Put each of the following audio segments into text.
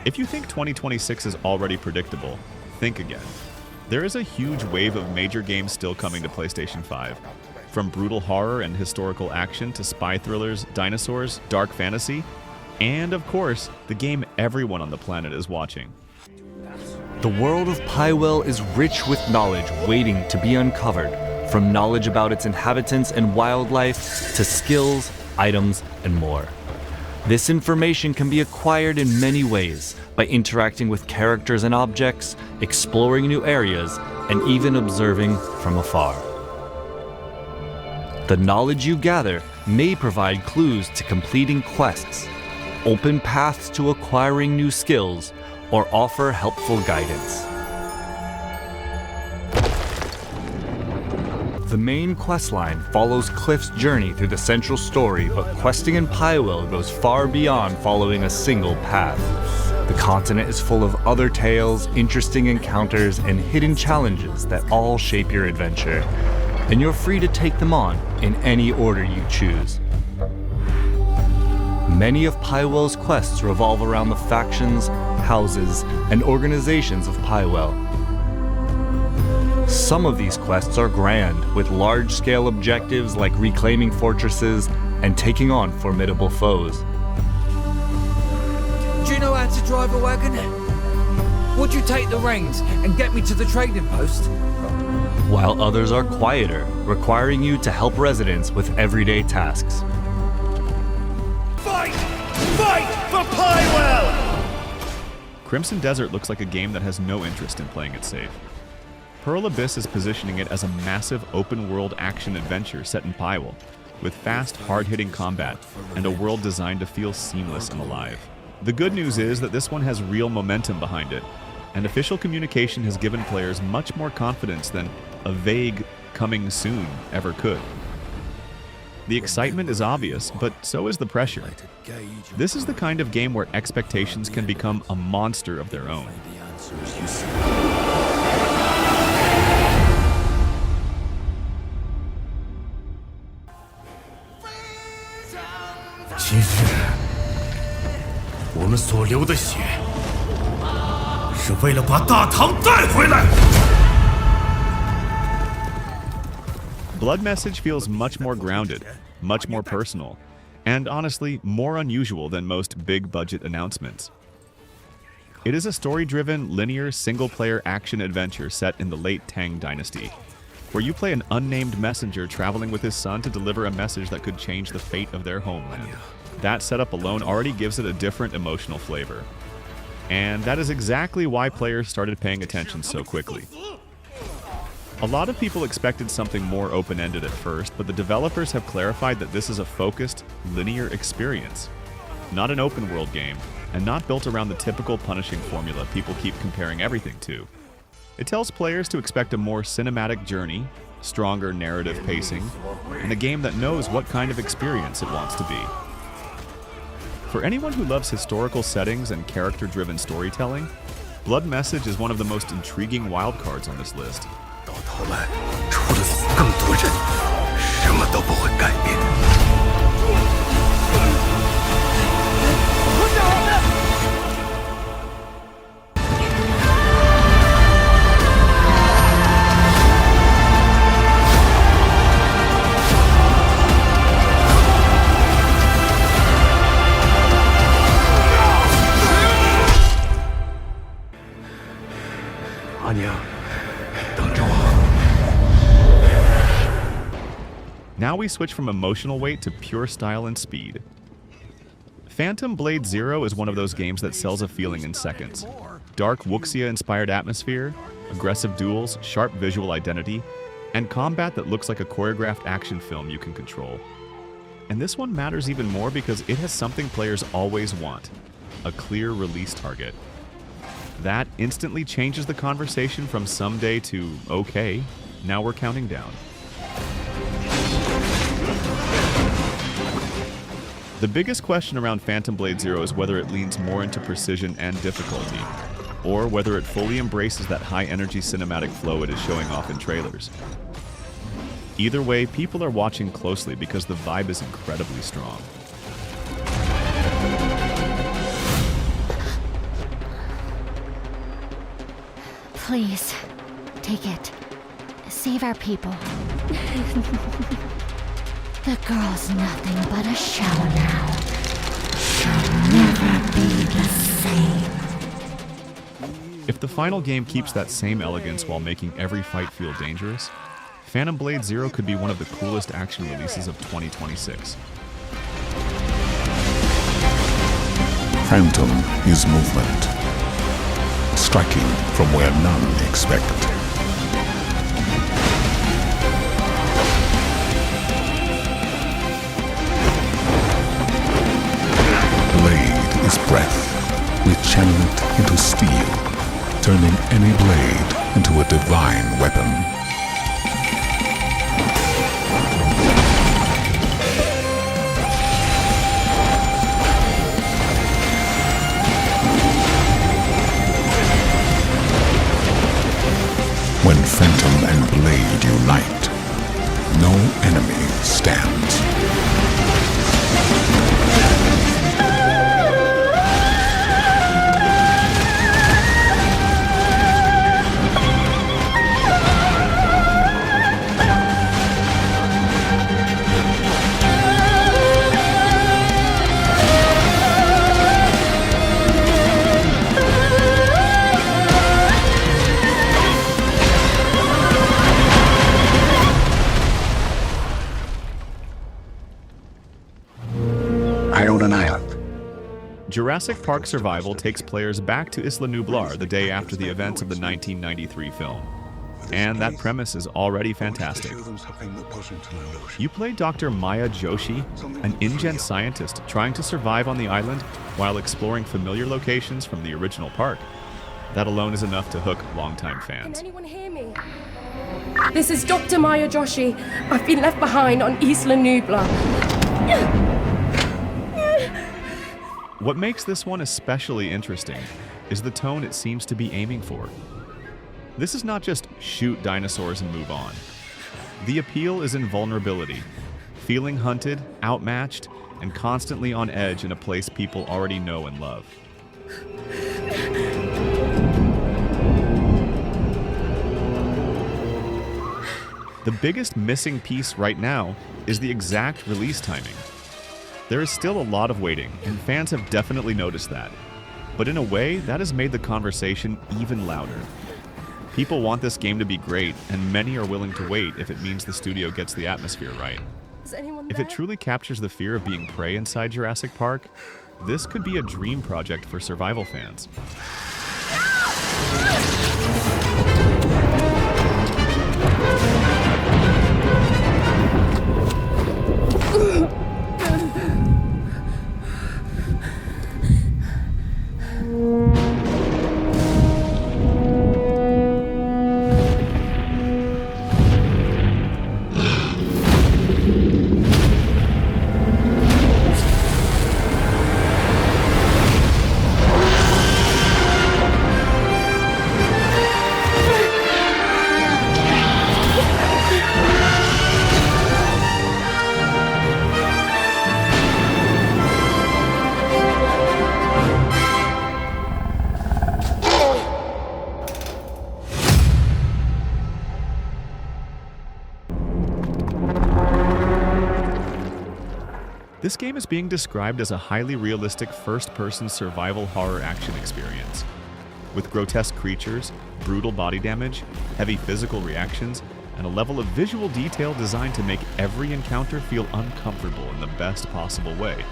If you think 2026 is already predictable, think again. There is a huge wave of major games still coming to PlayStation 5. From brutal horror and historical action to spy thrillers, dinosaurs, dark fantasy, and of course, the game everyone on the planet is watching. The world of Pywell is rich with knowledge waiting to be uncovered, from knowledge about its inhabitants and wildlife to skills, items, and more. This information can be acquired in many ways, by interacting with characters and objects, exploring new areas, and even observing from afar. The knowledge you gather may provide clues to completing quests, open paths to acquiring new skills, or offer helpful guidance. The main questline follows Cliff's journey through the central story, but questing in Pywell goes far beyond following a single path. The continent is full of other tales, interesting encounters, and hidden challenges that all shape your adventure, and you're free to take them on in any order you choose. Many of Pywell's quests revolve around the factions, houses, and organizations of Pywell. Some of these quests are grand, with large-scale objectives like reclaiming fortresses and taking on formidable foes. Do you know how to drive a wagon? Would you take the reins and get me to the trading post? While others are quieter, requiring you to help residents with everyday tasks. Fight! Fight for Pywell! Crimson Desert looks like a game that has no interest in playing it safe. Pearl Abyss is positioning it as a massive open-world action-adventure set in Pywell, with fast, hard-hitting combat and a world designed to feel seamless and alive. The good news is that this one has real momentum behind it, and official communication has given players much more confidence than a vague "coming soon" ever could. The excitement is obvious, but so is the pressure. This is the kind of game where expectations can become a monster of their own. Blood Message feels much more grounded, much more personal, and honestly, more unusual than most big-budget announcements. It is a story-driven, linear, single-player action-adventure set in the late Tang Dynasty, where you play an unnamed messenger traveling with his son to deliver a message that could change the fate of their homeland. That setup alone already gives it a different emotional flavor. And that is exactly why players started paying attention so quickly. A lot of people expected something more open-ended at first, but the developers have clarified that this is a focused, linear experience, not an open-world game, and not built around the typical punishing formula people keep comparing everything to. It tells players to expect a more cinematic journey, stronger narrative pacing, and a game that knows what kind of experience it wants to be. For anyone who loves historical settings and character-driven storytelling, Blood Message is one of the most intriguing wildcards on this list. 到头来，除了死更多人，什么都不会改变。 阿娘，等着我。 Now we switch from emotional weight to pure style and speed. Phantom Blade Zero is one of those games that sells a feeling in seconds. Dark Wuxia-inspired atmosphere, aggressive duels, sharp visual identity, and combat that looks like a choreographed action film you can control. And this one matters even more because it has something players always want: a clear release target. That instantly changes the conversation from someday to okay, now we're counting down. The biggest question around Phantom Blade Zero is whether it leans more into precision and difficulty, or whether it fully embraces that high-energy cinematic flow it is showing off in trailers. Either way, people are watching closely because the vibe is incredibly strong. Please, take it. Save our people. The girl's nothing but a shell now. She'll never be the same. If the final game keeps that same elegance while making every fight feel dangerous, Phantom Blade Zero could be one of the coolest action releases of 2026. Phantom is movement, striking from where none expect. Blade is breath. We channel it into steel, turning any blade into a divine weapon. When Phantom and Blade unite, no enemy stands. I own an island. Jurassic Park Survival takes players back to Isla Nublar the day after the events of the 1993 film. And that premise is already fantastic. You play Dr. Maya Joshi, an InGen scientist trying to survive on the island while exploring familiar locations from the original park. That alone is enough to hook longtime fans. Can anyone hear me? This is Dr. Maya Joshi. I've been left behind on Isla Nublar. What makes this one especially interesting is the tone it seems to be aiming for. This is not just shoot dinosaurs and move on. The appeal is in vulnerability, feeling hunted, outmatched, and constantly on edge in a place people already know and love. The biggest missing piece right now is the exact release timing. There is still a lot of waiting, and fans have definitely noticed that. But in a way, that has made the conversation even louder. People want this game to be great, and many are willing to wait if it means the studio gets the atmosphere right. Is anyone If there? it truly captures the fear of being prey inside Jurassic Park, this could be a dream project for survival fans. This game is being described as a highly realistic first-person survival horror action experience. With grotesque creatures, brutal body damage, heavy physical reactions, and a level of visual detail designed to make every encounter feel uncomfortable in the best possible way.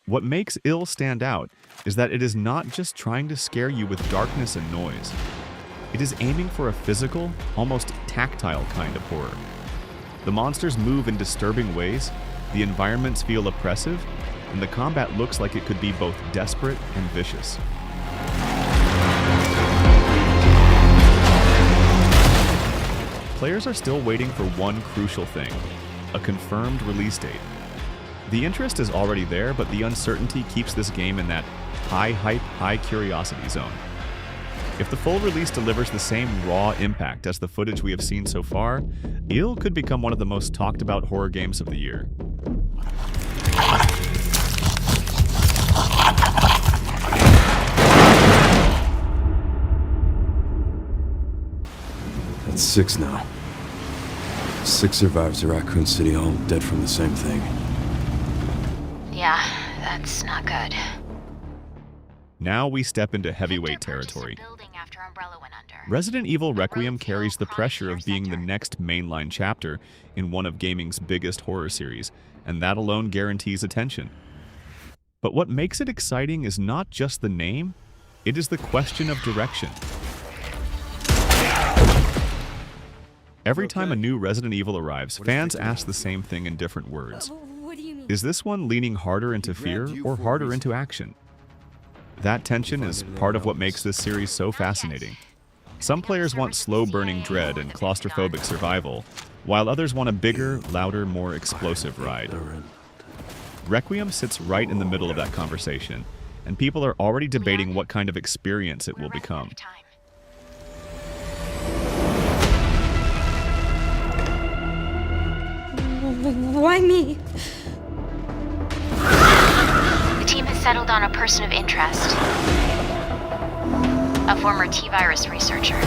What makes Ill stand out is that it is not just trying to scare you with darkness and noise. It is aiming for a physical, almost tactile kind of horror. The monsters move in disturbing ways, the environments feel oppressive, and the combat looks like it could be both desperate and vicious. Players are still waiting for one crucial thing: a confirmed release date. The interest is already there, but the uncertainty keeps this game in that high hype, high curiosity zone. If the full release delivers the same raw impact as the footage we have seen so far, Ill could become one of the most talked about horror games of the year. It's 6 now. 6 survivors of Raccoon City, all dead from the same thing. Yeah, that's not good. Now we step into heavyweight territory. Resident Evil Requiem carries the pressure of being the next mainline chapter in one of gaming's biggest horror series, and that alone guarantees attention. But what makes it exciting is not just the name, it is the question of direction. Every time a new Resident Evil arrives, fans ask the same thing in different words. What do you mean? Is this one leaning harder into fear or harder into action? That tension is part of what makes this series so fascinating. Some players want slow-burning dread and claustrophobic survival, while others want a bigger, louder, more explosive ride. Requiem sits right in the middle of that conversation, and people are already debating what kind of experience it will become. Why me? The team has settled on a person of interest. A former T-virus researcher.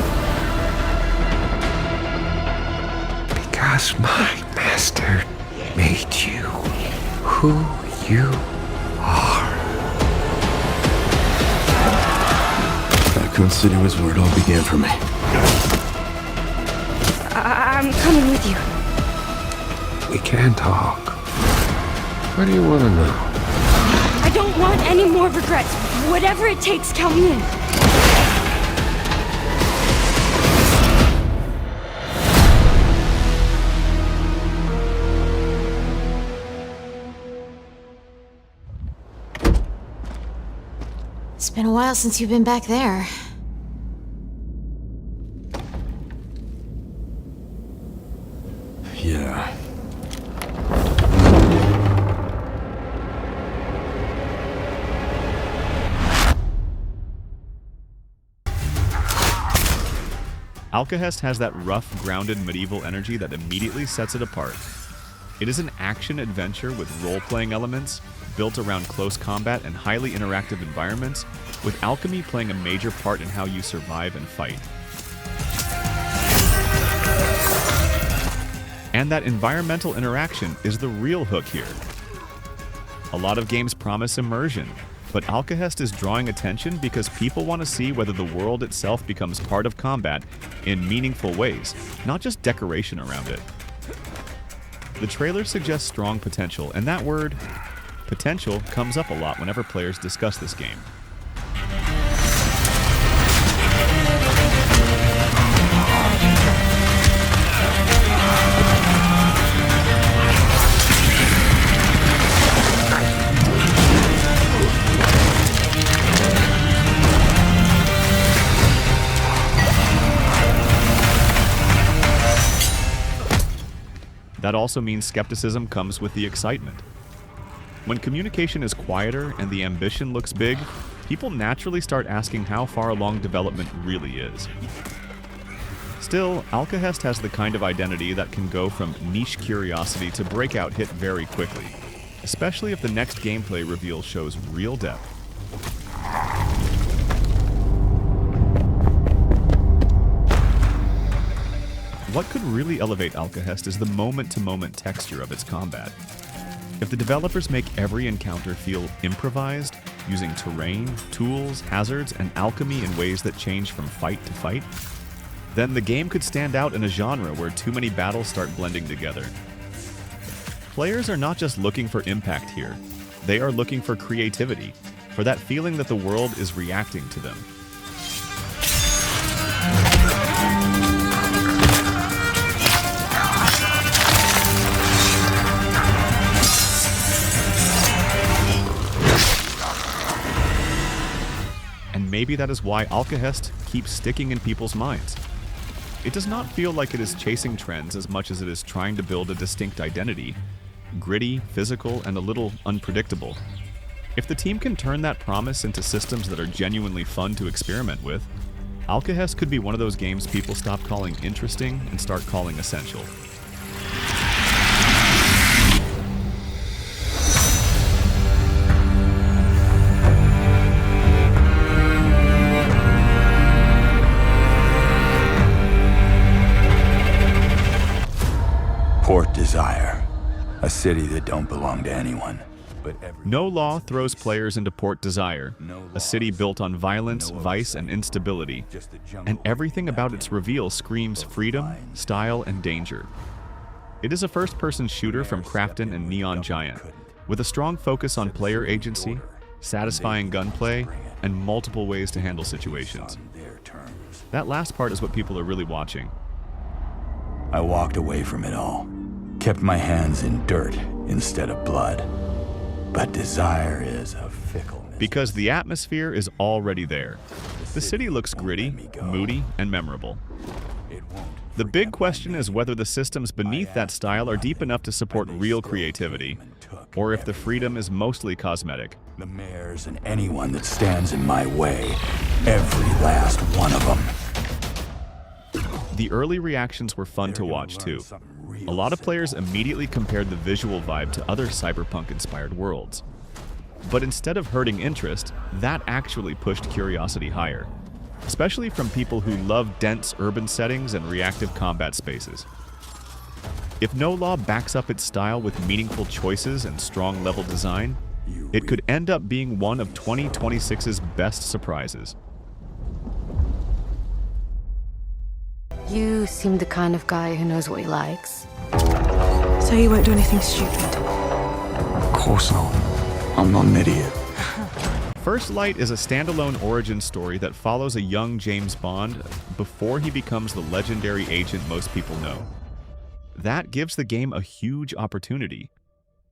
Because my master made you who you are. Raccoon City was where it all began for me. I'm coming with you. We can talk. What do you want to know? I don't want any more regrets. Whatever it takes, count me in. It's been a while since you've been back there. Yeah. Alkahest has that rough, grounded medieval energy that immediately sets it apart. It is an action-adventure with role-playing elements, built around close combat and highly interactive environments, with alchemy playing a major part in how you survive and fight. And that environmental interaction is the real hook here. A lot of games promise immersion, but Alkahest is drawing attention because people want to see whether the world itself becomes part of combat in meaningful ways, not just decoration around it. The trailer suggests strong potential, and that word, potential, comes up a lot whenever players discuss this game. That also means skepticism comes with the excitement. When communication is quieter and the ambition looks big, people naturally start asking how far along development really is. Still, Alkahest has the kind of identity that can go from niche curiosity to breakout hit very quickly, especially if the next gameplay reveal shows real depth. What could really elevate Alkahest is the moment-to-moment texture of its combat. If the developers make every encounter feel improvised, using terrain, tools, hazards, and alchemy in ways that change from fight to fight, then the game could stand out in a genre where too many battles start blending together. Players are not just looking for impact here, they are looking for creativity, for that feeling that the world is reacting to them. And maybe that is why Alkahest keeps sticking in people's minds. It does not feel like it is chasing trends as much as it is trying to build a distinct identity, gritty, physical, and a little unpredictable. If the team can turn that promise into systems that are genuinely fun to experiment with, Alkahest could be one of those games people stop calling interesting and start calling essential. Port Desire, a city that don't belong to anyone. But No Law throws players into Port Desire, a city built on violence, vice, and instability, and everything about its reveal screams freedom, style, and danger. It is a first-person shooter from Crafton and Neon Giant, with a strong focus on player agency, satisfying gunplay, and multiple ways to handle situations. That last part is what people are really watching. I walked away from it all, kept my hands in dirt instead of blood. But desire is a fickle... Because the atmosphere is already there. The city looks gritty, moody, and memorable. The big question is whether the systems beneath that style are deep enough to support real creativity, or if the freedom is mostly cosmetic. The mayors and anyone that stands in my way, every last one of them. The early reactions were fun to watch too. A lot of players immediately compared the visual vibe to other cyberpunk-inspired worlds. But instead of hurting interest, that actually pushed curiosity higher, especially from people who love dense urban settings and reactive combat spaces. If No Law backs up its style with meaningful choices and strong level design, it could end up being one of 2026's best surprises. You seem the kind of guy who knows what he likes. So you won't do anything stupid? Of course not. I'm not an idiot. First Light is a standalone origin story that follows a young James Bond before he becomes the legendary agent most people know. That gives the game a huge opportunity.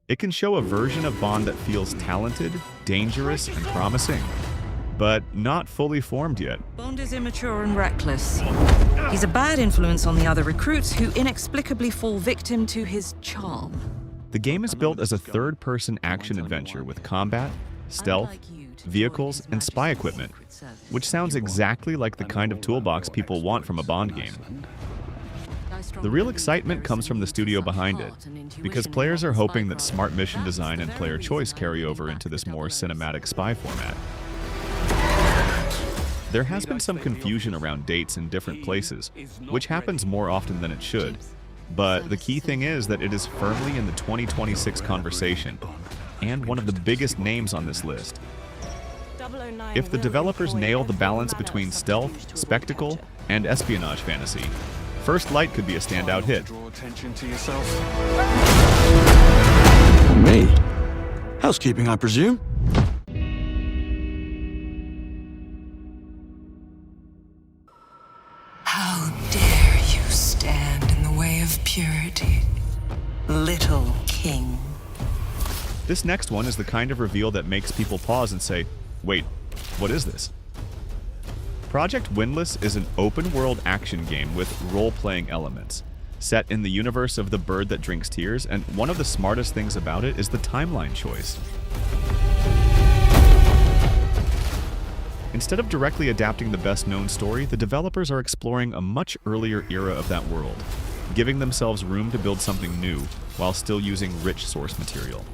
It can show a version of Bond that feels talented, dangerous, and promising, but not fully formed yet. Bond is immature and reckless. He's a bad influence on the other recruits who inexplicably fall victim to his charm. The game is built as a third-person action adventure with combat, stealth, vehicles, and spy equipment, which sounds exactly like the kind of toolbox people want from a Bond game. The real excitement comes from the studio behind it, because players are hoping that smart mission design and player choice carry over into this more cinematic spy format. There has been some confusion around dates in different places, which happens more often than it should, but the key thing is that it is firmly in the 2026 conversation, and one of the biggest names on this list. If the developers nail the balance between stealth, spectacle, and espionage fantasy, First Light could be a standout hit. Me? Housekeeping, I presume? How dare you stand in the way of purity, little king? This next one is the kind of reveal that makes people pause and say, wait, what is this? Project Windless is an open-world action game with role-playing elements, set in the universe of The Bird That Drinks Tears, and one of the smartest things about it is the timeline choice. Instead of directly adapting the best-known story, the developers are exploring a much earlier era of that world, giving themselves room to build something new while still using rich source material.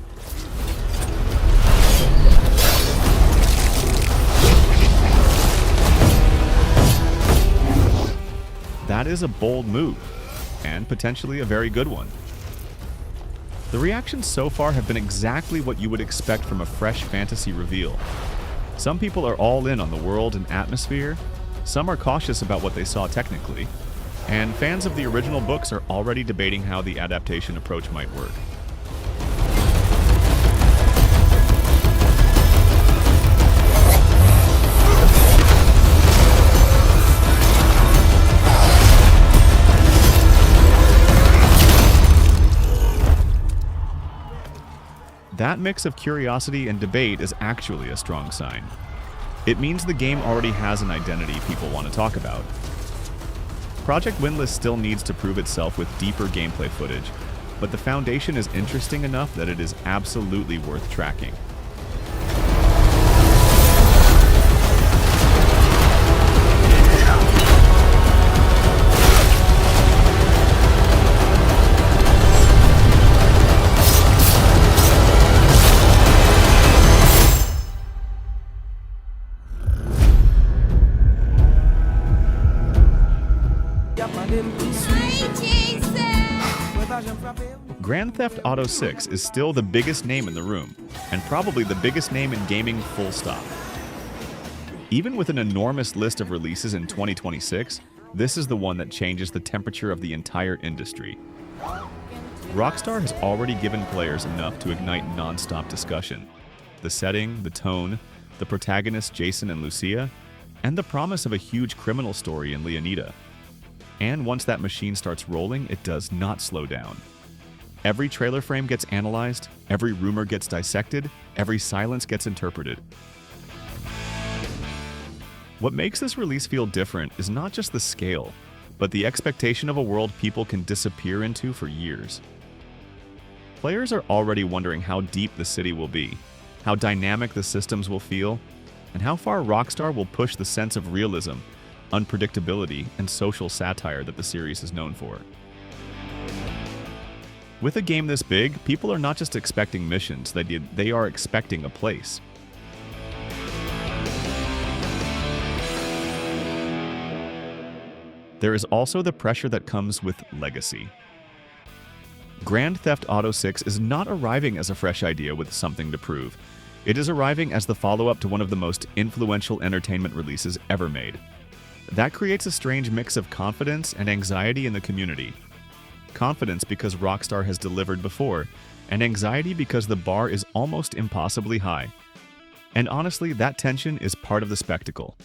That is a bold move, and potentially a very good one. The reactions so far have been exactly what you would expect from a fresh fantasy reveal. Some people are all in on the world and atmosphere, some are cautious about what they saw technically, and fans of the original books are already debating how the adaptation approach might work. That mix of curiosity and debate is actually a strong sign. It means the game already has an identity people want to talk about. Project Windless still needs to prove itself with deeper gameplay footage, but the foundation is interesting enough that it is absolutely worth tracking. Grand Theft Auto 6 is still the biggest name in the room, and probably the biggest name in gaming full stop. Even with an enormous list of releases in 2026, this is the one that changes the temperature of the entire industry. Rockstar has already given players enough to ignite non-stop discussion. The setting, the tone, the protagonists Jason and Lucia, and the promise of a huge criminal story in Leonida. And once that machine starts rolling, it does not slow down. Every trailer frame gets analyzed, every rumor gets dissected, every silence gets interpreted. What makes this release feel different is not just the scale, but the expectation of a world people can disappear into for years. Players are already wondering how deep the city will be, how dynamic the systems will feel, and how far Rockstar will push the sense of realism, unpredictability, and social satire that the series is known for. With a game this big, people are not just expecting missions, they are expecting a place. There is also the pressure that comes with legacy. Grand Theft Auto 6 is not arriving as a fresh idea with something to prove. It is arriving as the follow-up to one of the most influential entertainment releases ever made. That creates a strange mix of confidence and anxiety in the community. Confidence because Rockstar has delivered before, and anxiety because the bar is almost impossibly high. And honestly, that tension is part of the spectacle.